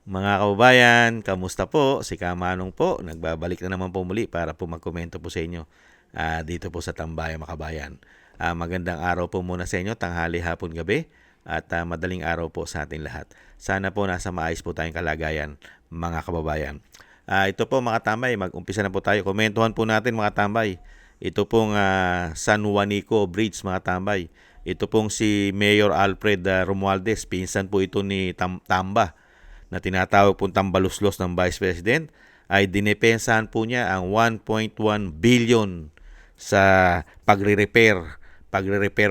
Mga kababayan, kamusta po? Si Kamanong po, nagbabalik na naman po muli para po magkomento po sa inyo dito po sa Tambayan Makabayan. Magandang araw po muna sa inyo, tanghali, hapon, gabi at madaling araw po sa ating lahat. Sana po nasa maayos po tayong kalagayan, mga kababayan. Ito po mga tambay, mag-umpisa na po tayo. Komentuhan po natin mga tambay. Ito pong San Juanico Bridge mga tambay. Ito pong si Mayor Alfred Romualdez, pinsan po ito ni Tamba na tinatawag pong tambaluslos ng Vice President, ay dinepensahan po niya ang 1.1 billion sa pagre-repair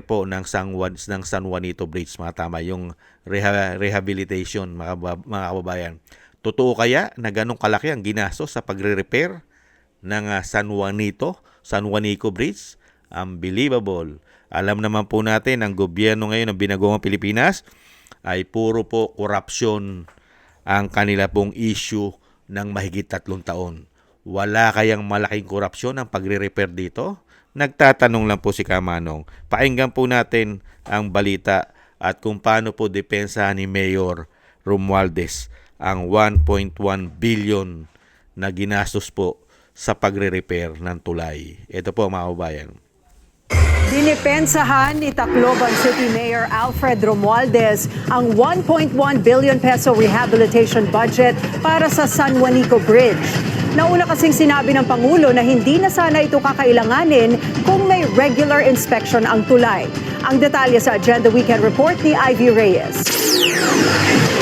po ng San Juanito Bridge, mga tama, yung rehabilitation, mga kababayan. Totoo kaya na ganong kalaki ang ginastos sa pagre-repair ng San Juanico Bridge? Unbelievable. Alam naman po natin, ang gobyerno ngayon ng Binagong Pilipinas ay puro po korupsyon ang kanila pong issue ng mahigit 3 taon. Wala kayang malaking korupsyon ang pagre-repair dito? Nagtatanong lang po si Kamanong. Pakinggan po natin ang balita at kung paano po depensa ni Mayor Romualdez ang 1.1 billion na ginastos po sa pagre-repair ng tulay. Ito po mga kababayan. Dinipensahan ni Tacloban City Mayor Alfred Romualdez ang 1.1 billion peso rehabilitation budget para sa San Juanico Bridge. Nauna kasing sinabi ng Pangulo na hindi na sana ito kakailanganin kung may regular inspection ang tulay. Ang detalye sa Agenda Weekend Report ni Ivy Reyes.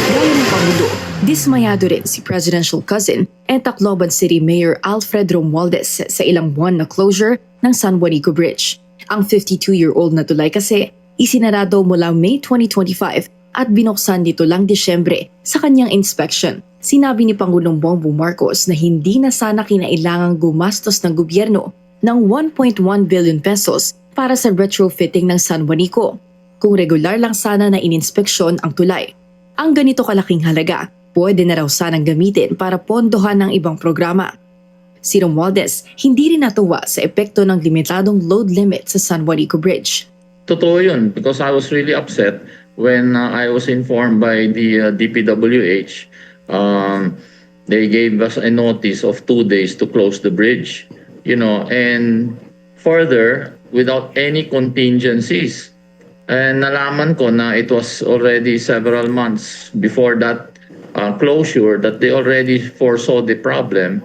Gaya ng Pangulo, dismayado rin si presidential cousin and Tacloban City Mayor Alfred Romualdez sa ilang buwan na closure ng San Juanico Bridge. Ang 52-year-old na tulay kasi isinarado mula May 2025 at binuksan dito lang Disyembre sa kanyang inspection. Sinabi ni Pangulong Bongbong Marcos na hindi na sana kinailangang gumastos ng gobyerno ng 1.1 billion pesos para sa retrofitting ng San Juanico, kung regular lang sana na ininspeksyon ang tulay. Ang ganito kalaking halaga, pwede na raw sanang gamitin para pondohan ng ibang programa. Si Romualdez hindi rin natuwa sa epekto ng limitadong load limit sa San Juanico Bridge. Totoo yun, because I was really upset when I was informed by the DPWH. They gave us a notice of 2 days to close the bridge, and further, without any contingencies. And nalaman ko na it was already several months before that closure that they already foresaw the problem.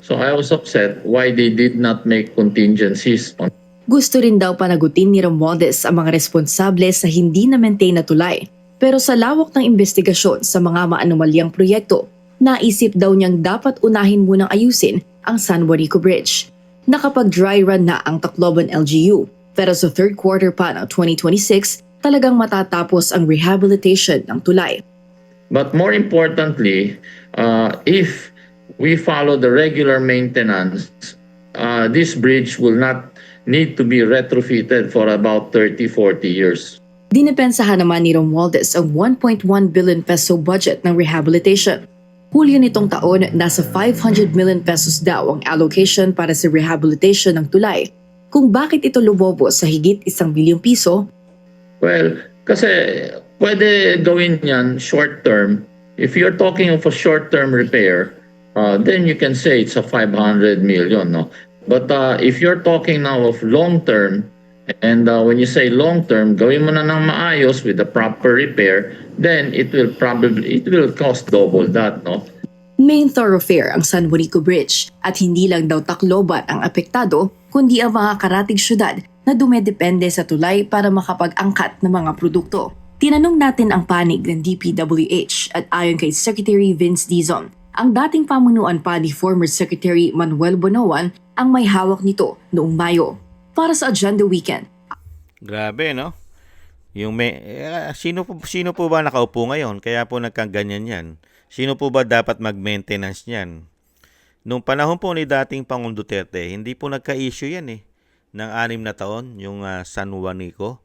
So I was upset why they did not make contingencies. Gusto rin daw panagutin ni Romualdez ang mga responsable sa hindi na-maintain na tulay. Pero sa lawak ng investigasyon sa mga maanomalyang proyekto, naisip daw niyang dapat unahin munang ayusin ang San Juanico Bridge. Nakapag-dry run na ang Tacloban LGU, pero sa third quarter pa ng 2026, talagang matatapos ang rehabilitation ng tulay. But more importantly, if we follow the regular maintenance, this bridge will not need to be retrofitted for about 30-40 years. Dinipensahan naman ni Romualdez ang 1.1 billion peso budget ng rehabilitation. Hulyo nitong taon, nasa 500 million pesos daw ang allocation para sa rehabilitation ng tulay. Kung bakit ito lumobo sa higit 1 bilyong piso? Well, kasi pwede gawin yan short term. If you're talking of a short-term repair, then you can say it's a 500 million, no? But if you're talking now of long-term, and when you say long-term, gawin mo na ng maayos with the proper repair, then it will cost double that, no? Main thoroughfare ang San Juanico Bridge at hindi lang daw Tacloban ang apektado, kundi ang mga karatig syudad na dumedepende sa tulay para makapag-angkat ng mga produkto. Tinanong natin ang panig ng DPWH at ayon kay Secretary Vince Dizon, ang dating pamunuan pa ni former Secretary Manuel Bonoan ang may hawak nito noong Mayo. Para sa Agenda Weekend. Grabe, no? Sino po ba nakaupo ngayon? Kaya po nagkaganyan yan. Sino po ba dapat mag-maintenance niyan? Nung panahon po ni dating Pangulong Duterte, hindi po nagka-issue yan ng 6 na taon, yung San Juanico.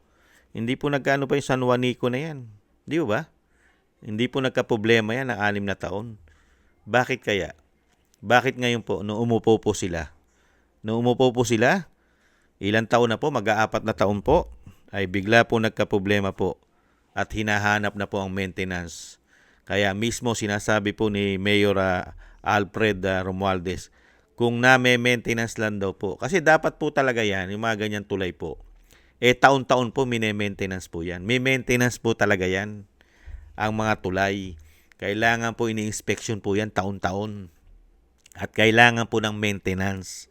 Hindi po nagkaano pa yung San Juanico na yan. Di ba? Hindi po nagka-problema yan ng 6 na taon. Bakit kaya? Bakit ngayon po, nung umupo po sila? Ilang taon na po, mag-4 na taon po, ay bigla po nagka-problema po at hinahanap na po ang maintenance. Kaya mismo sinasabi po ni Mayor Alfred Romualdez, kung na-maintenance lang daw po. Kasi dapat po talaga yan, yung mga ganyan tulay po. Taon-taon po mine-maintenance po yan. May maintenance po talaga yan, ang mga tulay. Kailangan po ini-inspection po yan taon-taon. At kailangan po ng maintenance.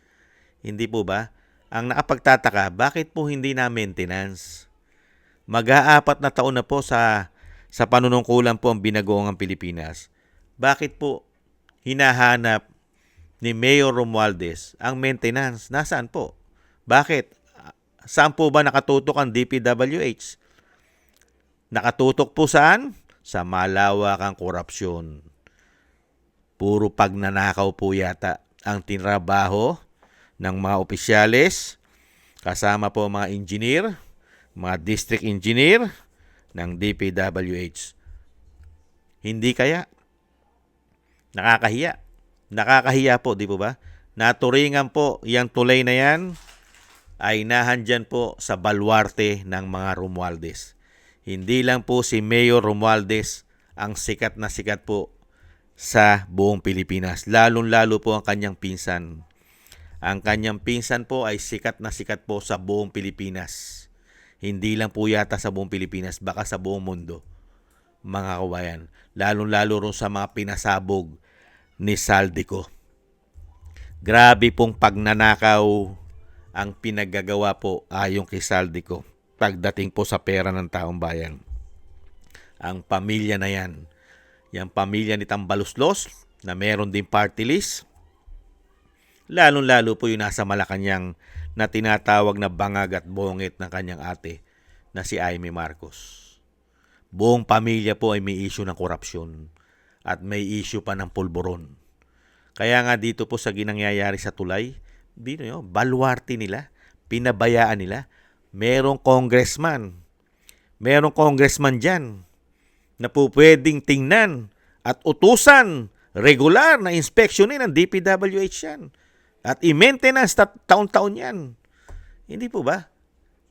Hindi po ba? Ang nakapagtataka, bakit po hindi na maintenance? Mag-aapat na taon na po sa panunungkulan po ang binagoong ang Pilipinas. Bakit po hinahanap ni Mayor Romualdez ang maintenance? Nasaan po? Bakit? Saan po ba nakatutok ang DPWH? Nakatutok po saan? Sa malawakang korupsyon. Puro pagnanakaw po yata ang tinrabaho ng mga opisyales, kasama po mga engineer, mga district engineer ng DPWH. Hindi kaya? Nakakahiya. Nakakahiya po, di po ba? Naturingan po yung tulay na yan ay nahandyan po sa baluarte ng mga Romualdez. Hindi lang po si Mayor Romualdez ang sikat na sikat po sa buong Pilipinas. Lalong-lalo po ang kanyang pinsan. Ang kanyang pinsan po ay sikat na sikat po sa buong Pilipinas. Hindi lang po yata sa buong Pilipinas, baka sa buong mundo, mga kabayan. Lalong-lalo rin sa mga pinasabog ni Saldico. Grabe pong pagnanakaw ang pinaggagawa po ayon kay Saldico pagdating po sa pera ng taong bayan. Ang pamilya na yan, yung pamilya ni Tambaluslos na meron din party list, lalong-lalo po yung nasa Malacanang na tinatawag na bangag at bongit ng kanyang ate na si Amy Marcos. Buong pamilya po ay may issue ng korupsyon at may issue pa ng pulburon. Kaya nga dito po sa ginangyayari sa tulay, baluarte nila, pinabayaan nila. Merong congressman dyan na po pwedeng tingnan at utusan regular na inspeksyonin ng DPWH yan. At i-maintenance taon-taon yan. Hindi po ba?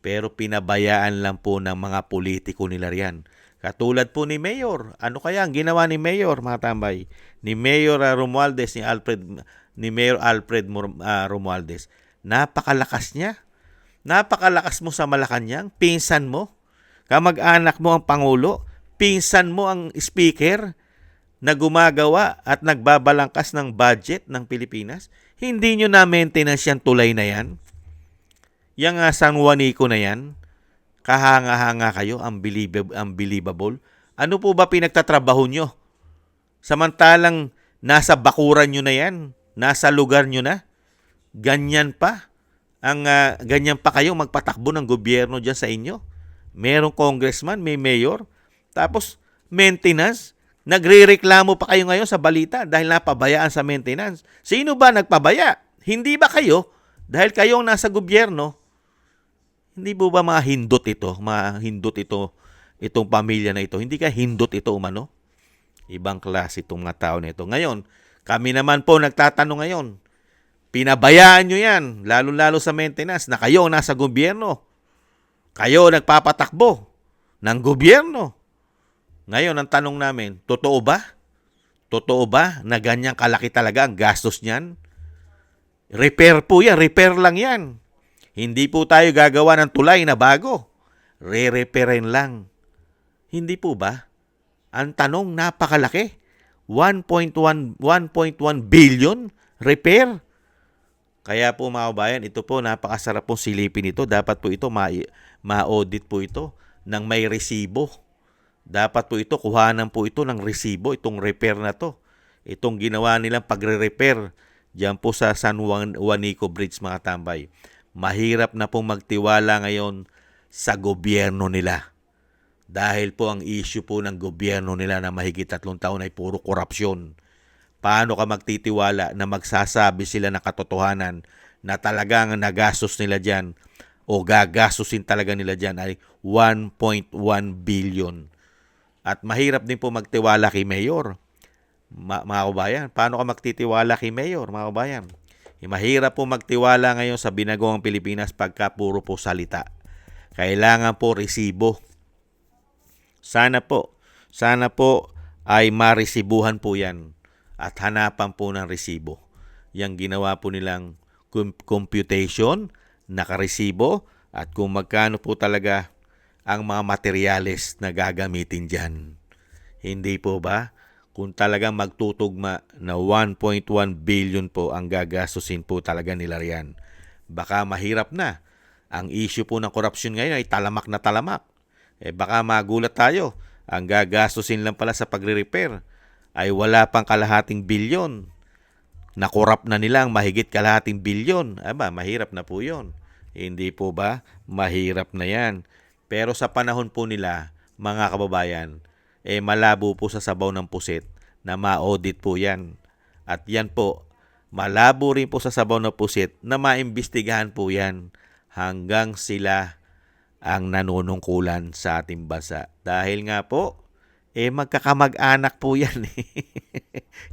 Pero pinabayaan lang po ng mga politiko nila riyan. Katulad po ni Mayor. Ano kaya ang ginawa ni Mayor, mga tambay? Ni Mayor Romualdez, ni Mayor Alfred Romualdez. Napakalakas niya. Napakalakas mo sa Malacanang. Pinsan mo. Kamag-anak mo ang Pangulo. Pinsan mo ang Speaker na gumagawa at nagbabalangkas ng budget ng Pilipinas. Hindi nyo na-maintenance yan tulay na yan. Yang San Juanico na yan. Kahanga-hanga kayo, unbelievable. Ano po ba pinagtatrabaho nyo? Samantalang nasa bakuran nyo na yan, nasa lugar nyo na, ganyan pa kayo magpatakbo ng gobyerno dyan sa inyo. Merong congressman, may mayor, tapos maintenance, nagrereklamo pa kayo ngayon sa balita dahil napabayaan sa maintenance. Sino ba nagpabaya? Hindi ba kayo? Dahil kayong nasa gobyerno. Hindi po ba mga hindot ito, itong pamilya na ito? Hindi ka hindot ito umano? Ibang klase itong mga tao na ito. Ngayon, kami naman po nagtatanong ngayon, pinabayaan nyo yan, lalo-lalo sa maintenance, na kayo nasa gobyerno. Kayo nagpapatakbo ng gobyerno. Ngayon, ang tanong namin, totoo ba? Totoo ba na ganyang kalaki talaga ang gastos niyan? Repair po yan, repair lang yan. Hindi po tayo gagawa ng tulay na bago. Re-repairin lang. Hindi po ba? Ang tanong, napakalaki. 1.1 billion repair. Kaya po mga kabayan, ito po napakasarap pong silipin ito. Dapat po ito ma-audit po ito ng may resibo. Dapat po ito, kuhanan po ito ng resibo, itong repair na to. Itong ginawa nilang pagre-repair diyan po sa San Juanico Bridge, mga tambay. Mahirap na pong magtiwala ngayon sa gobyerno nila. Dahil po ang issue po ng gobyerno nila na mahigit 3 taon ay puro korupsyon. Paano ka magtitiwala na magsasabi sila ng katotohanan na talagang nagastos nila dyan o gagastusin talaga nila dyan ay 1.1 billion. At mahirap din po magtiwala kay Mayor. Mga kabayan, paano ka magtitiwala kay Mayor, mga kabayan? Mahirap po magtiwala ngayon sa binagong Pilipinas pagka puro po salita. Kailangan po resibo. Sana po ay maresibuhan po yan at hanapan po ng resibo. Yang ginawa po nilang computation, nakaresibo, at kung magkano po talaga ang mga materyales na gagamitin dyan. Hindi po ba? Kung talagang magtutugma na 1.1 billion po ang gagastusin po talaga nila riyan. Baka mahirap na. Ang issue po ng korupsyon ngayon ay talamak na talamak. Baka magulat tayo. Ang gagastusin lang pala sa pagre-repair ay wala pang kalahating bilyon. Nakorap na nila ang mahigit kalahating bilyon. Mahirap na po yun. Hindi po ba? Mahirap na yan. Pero sa panahon po nila, mga kababayan, malabo po sa sabaw ng pusit na ma-audit po yan. At yan po, malabo rin po sa sabaw ng pusit na maimbestigahan po yan hanggang sila ang nanunungkulan sa ating bansa. Dahil nga po, magkakamag-anak po yan.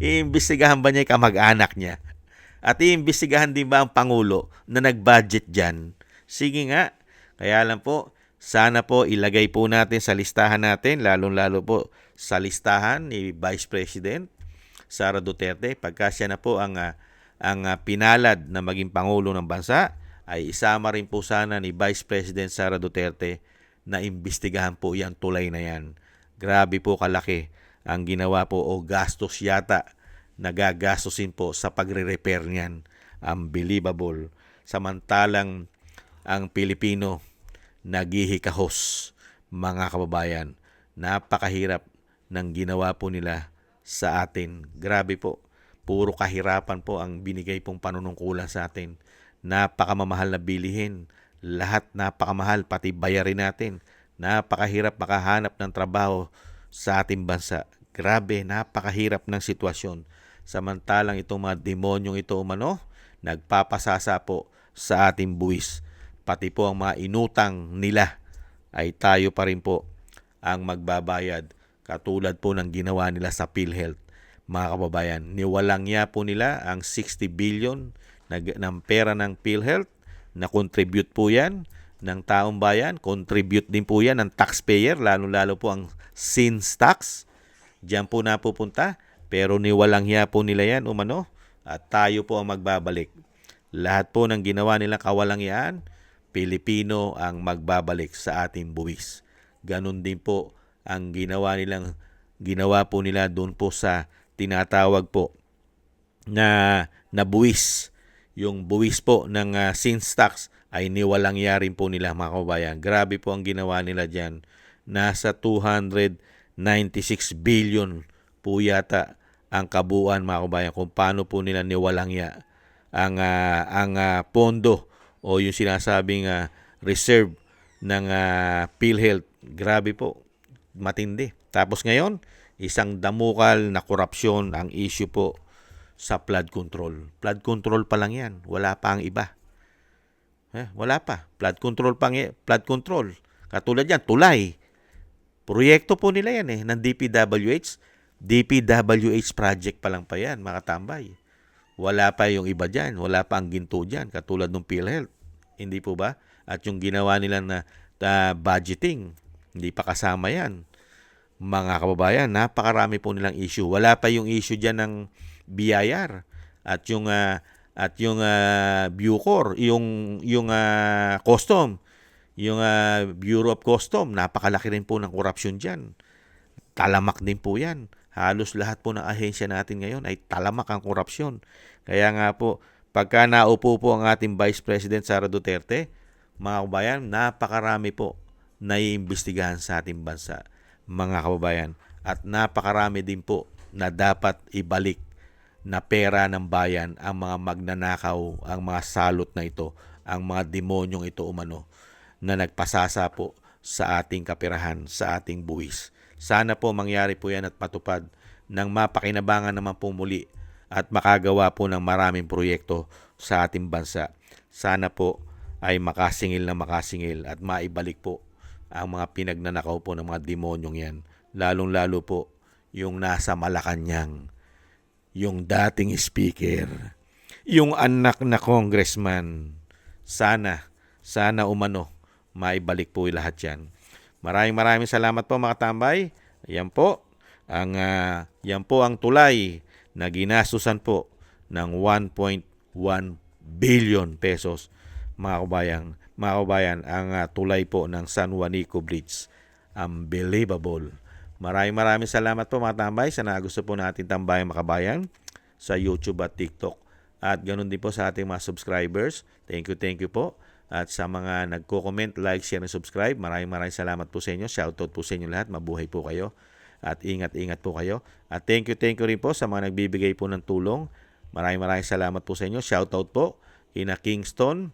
Iimbestigahan ba niya yung kamag-anak niya? At iimbestigahan din ba ang Pangulo na nag-budget dyan? Sige nga. Kaya lang po, sana po ilagay po natin sa listahan natin, lalong-lalo po sa listahan ni Vice President Sara Duterte, pagka siya na po ang pinalad na maging Pangulo ng bansa, ay isama rin po sana ni Vice President Sara Duterte na imbestigahan po yan, tulay na yan. Grabe po kalaki ang ginawa po o gastos yata na gagastusin po sa pagre-repair niyan. Unbelievable. Samantalang ang Pilipino naghihikahos, mga kababayan. Napakahirap ng ginawa po nila sa atin. Grabe po. Puro kahirapan po ang binigay pong panunungkulan sa atin. Napakamamahal na bilihin. Lahat napakamahal, pati bayarin natin. Napakahirap makahanap ng trabaho sa ating bansa. Grabe, napakahirap ng sitwasyon. Samantalang itong mga demonyong ito nagpapasasa po sa ating buwis. Pati po ang mga inutang nila ay tayo pa rin po ang magbabayad. Katulad po ng ginawa nila sa PhilHealth. Mga kababayan, niwalang niya po nila ang 60 billion ng pera ng PhilHealth na contribute po yan ng taong bayan. Contribute din po yan ng taxpayer, lalo-lalo po ang sins tax. Diyan po napupunta. Pero niwalang hiya po nila yan, at tayo po ang magbabalik. Lahat po ng ginawa nilang kawalangyaan, Pilipino ang magbabalik sa ating buwis. Ganon din po ang ginawa po nila doon po sa tinatawag po na buwis. Yung buwis po ng sins tax ay niwalang rin po nila, mga kababayan. Grabe po ang ginawa nila dyan. Nasa 296 billion po yata ang kabuuan, mga kababayan, kung paano po nila niwalang ang pondo o yung sinasabing reserve ng PhilHealth. Grabe po, matindi. Tapos ngayon, isang damukal na korupsyon ang issue po sa flood control. Flood control pa lang yan. Wala pa ang iba. Wala pa. Flood control. Katulad yan, tulay. Proyekto po nila yan ng DPWH. DPWH project pa lang pa yan, mga tambay. Wala pa yung iba dyan. Wala pa ang ginto dyan. Katulad ng PhilHealth. Hindi po ba? At yung ginawa nila na budgeting, hindi pa kasama yan. Mga kababayan, napakarami po nilang issue. Wala pa yung issue dyan ng BIR at yung Bucor, yung custom, yung Bureau of Custom, napakalaki rin po ng korupsyon dyan. Talamak din po yan. Halos lahat po ng ahensya natin ngayon ay talamak ang korupsyon. Kaya nga po, pagka naupo po ang ating Vice President Sara Duterte, mga kababayan, napakarami po na iimbestigahan sa ating bansa, mga kababayan. At napakarami din po na dapat ibalik na pera ng bayan ang mga magnanakaw, ang mga salot na ito, ang mga demonyong ito na nagpasasa po sa ating kapirahan, sa ating buwis. Sana po mangyari po yan at matupad ng mapakinabangan naman po muli at makagawa po ng maraming proyekto sa ating bansa. Sana po ay makasingil at maibalik po ang mga pinagnanakaw po ng mga demonyong yan. Lalong-lalo po yung nasa Malacanang, yung dating speaker, yung anak na congressman. Sana maibalik po lahat yan. Maraming salamat po, mga tambay. Ayan po. Yan po ang tulay na ginastusan po ng 1.1 billion pesos, mga kabayan, ang tulay po ng San Juanico Bridge. Unbelievable. Maraming salamat po mga tambay sa nagusto po natin tambayang makabayan sa YouTube at TikTok. At ganoon din po sa ating mga subscribers. Thank you po. At sa mga nagko-comment, like, share, and subscribe, maraming salamat po sa inyo. Shoutout po sa inyo lahat. Mabuhay po kayo. At ingat po kayo. At thank you rin po sa mga nagbibigay po ng tulong. Maraming salamat po sa inyo. Shoutout po kina Kingston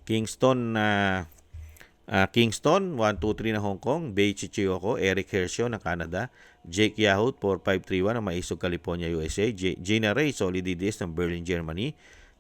123 ng Hong Kong, Bei Chichiyoko, Eric Hershio ng Canada, Jake Yahut 4531 ng Maisog, California, USA, Gina Ray Solidides ng Berlin, Germany,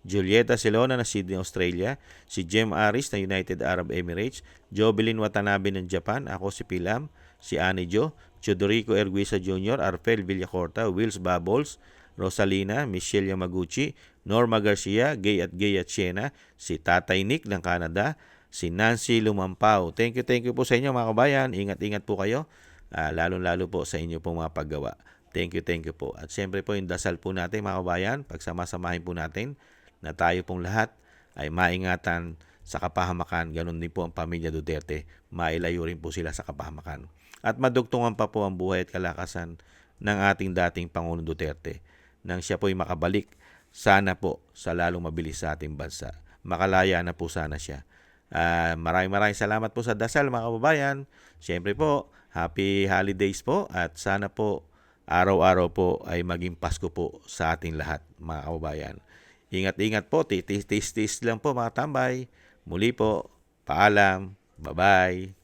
Julieta Silona ng Sydney, Australia, si Jem Aris ng United Arab Emirates, Jovelyn Watanabe ng Japan, ako si Pilam, si Annie Jo, Chodorico Erguisa Jr., Arfel Villacorta, Wills Bubbles, Rosalina, Michelle Yamaguchi, Norma Garcia, Gay at Siena, si Tatay Nick ng Canada, si Nancy Lumampao. Thank you po sa inyo mga kabayan. Ingat po kayo. Lalo po sa inyo pong mga paggawa. Thank you po. At siyempre po yung dasal po natin mga kabayan, pagsama-samahin po natin na tayo pong lahat ay maingatan sa kapahamakan. Ganon din po ang pamilya Duterte. Mailayo rin po sila sa kapahamakan. At madugtungan pa po ang buhay at kalakasan ng ating dating Pangulong Duterte nang siya po'y makabalik sana po sa lalong mabilis sa ating bansa. Makalaya na po sana siya. Maraming salamat po sa dasal mga kababayan. Siyempre po, happy holidays po at sana po araw-araw po ay maging Pasko po sa ating lahat mga kababayan. Ingat po, tiis lang po mga tambay. Muli po, paalam, bye-bye.